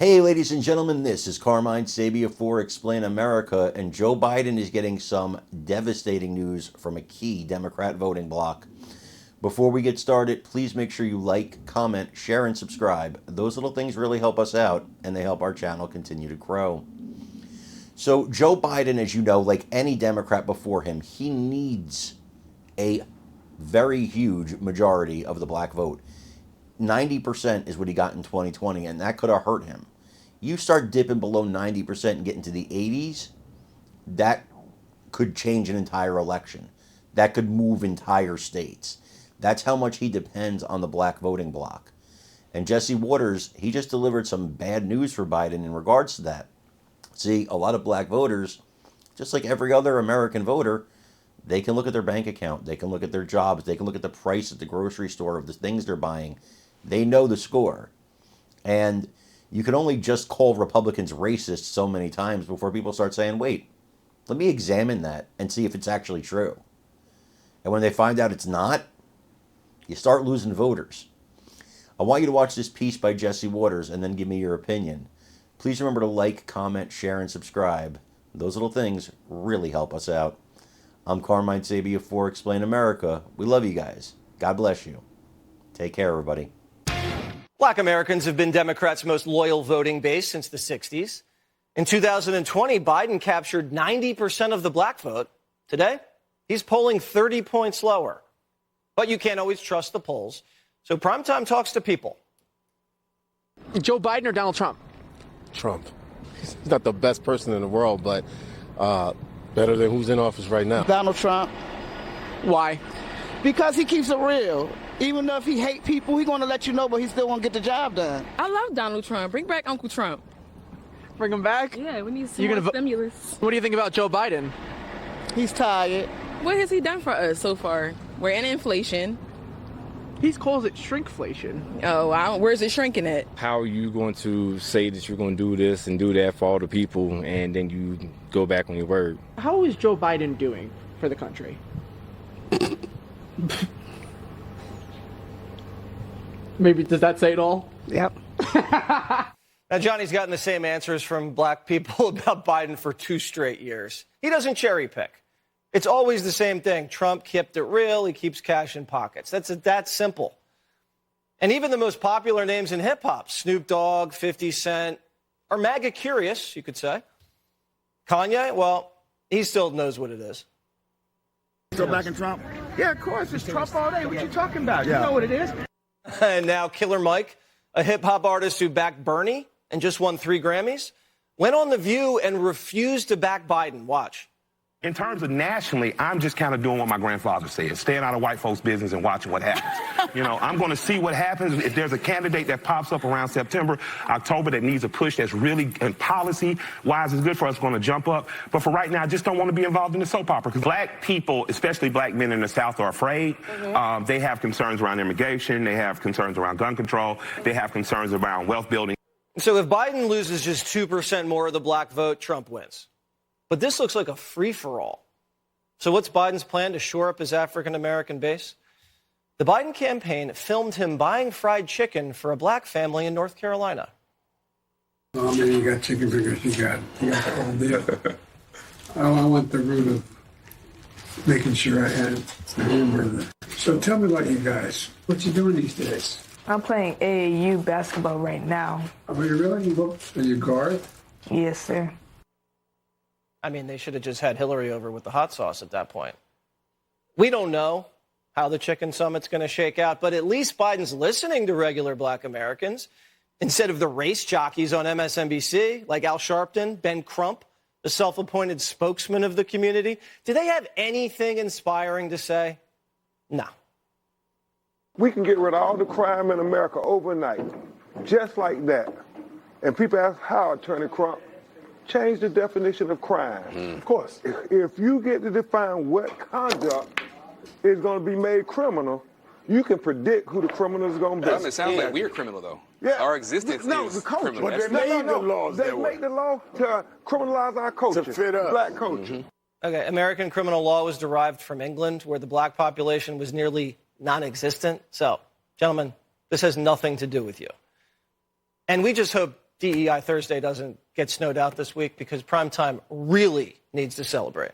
Hey, ladies and gentlemen, this is Carmine Sabia for Explain America, and Joe Biden is getting some devastating news from a key Democrat voting bloc. Before we get started, please make sure you like, comment, share, and subscribe. Those little things really help us out, and they help our channel continue to grow. So, Joe Biden, as you know, like any Democrat before him, he needs a very huge majority of the black vote. 90% is what he got in 2020, and that could have hurt him. You start dipping below 90% and get into the 80s, that could change an entire election. That could move entire states. That's how much he depends on the black voting bloc. And Jesse Watters, he just delivered some bad news for Biden in regards to that. See, a lot of black voters, just like every other American voter, they can look at their bank account, they can look at their jobs, they can look at the price at the grocery store of the things they're buying. They know the score. And you can only just call Republicans racist so many times before people start saying, wait, let me examine that and see if it's actually true. And when they find out it's not, you start losing voters. I want you to watch this piece by Jesse Watters and then give me your opinion. Please remember to like, comment, share, and subscribe. Those little things really help us out. I'm Carmine Sabia for Explain America. We love you guys. God bless you. Take care, everybody. Black Americans have been Democrats' most loyal voting base since the 60s. In 2020, Biden captured 90% of the black vote. Today, he's polling 30 points lower. But you can't always trust the polls. So Primetime talks to people. Joe Biden or Donald Trump? Trump. He's not the best person in the world, but better than who's in office right now. Donald Trump. Why? Because he keeps it real. Even though if he hate people, he's going to let you know, but he still won't get the job done. I love Donald Trump. Bring back Uncle Trump. Bring him back? Yeah, we need some more stimulus. What do you think about Joe Biden? He's tired. What has he done for us so far? We're in inflation. He calls it shrinkflation. Oh, where's it shrinking at? How are you going to say that you're going to do this and do that for all the people, and then you go back on your word? How is Joe Biden doing for the country? Maybe, does that say it all? Yep. Now, Johnny's gotten the same answers from black people about Biden for 2 straight years. He doesn't cherry pick. It's always the same thing. Trump kept it real. He keeps cash in pockets. That's simple. And even the most popular names in hip-hop, Snoop Dogg, 50 Cent, are MAGA curious, you could say. Kanye, well, he still knows what it is. So back in Trump? Yeah, of course. It's Trump all day. What you talking about? Yeah. You know what it is. And now Killer Mike, a hip-hop artist who backed Bernie and just won 3 Grammys, went on The View and refused to back Biden. Watch. In terms of nationally, I'm just kind of doing what my grandfather said, staying out of white folks' business and watching what happens. You know, I'm going to see what happens. If there's a candidate that pops up around September, October that needs a push that's really policy-wise is good for us, going to jump up. But for right now, I just don't want to be involved in the soap opera because black people, especially black men in the South, are afraid. They have concerns around immigration. They have concerns around gun control. They have concerns around wealth building. So if Biden loses just 2% more of the black vote, Trump wins. But this looks like a free-for-all. So what's Biden's plan to shore up his African-American base? The Biden campaign filmed him buying fried chicken for a black family in North Carolina. Oh, man, you got chicken fingers. You got the whole deal. I want the root of making sure I had the hamburger. So tell me about you guys. What you doing these days? I'm playing AAU basketball right now. Are you really? Are you guard? Yes, sir. I mean, they should have just had Hillary over with the hot sauce at that point. We don't know how the chicken summit's going to shake out, but at least Biden's listening to regular black Americans instead of the race jockeys on MSNBC like Al Sharpton, Ben Crump, the self-appointed spokesman of the community. Do they have anything inspiring to say? No. We can get rid of all the crime in America overnight, just like that. And people ask how, Attorney Crump? Change the definition of crime. Of course. If you get to define what conduct is going to be made criminal, you can predict who the criminal is going to be. It sounds like we're criminal, though. Yeah. Our existence is criminal. But they made the laws. They make the law to criminalize our culture. To fit us. Black culture. Okay, American criminal law was derived from England, where the black population was nearly non-existent. So, gentlemen, this has nothing to do with you. And we just hope DEI Thursday doesn't get snowed out this week because primetime really needs to celebrate.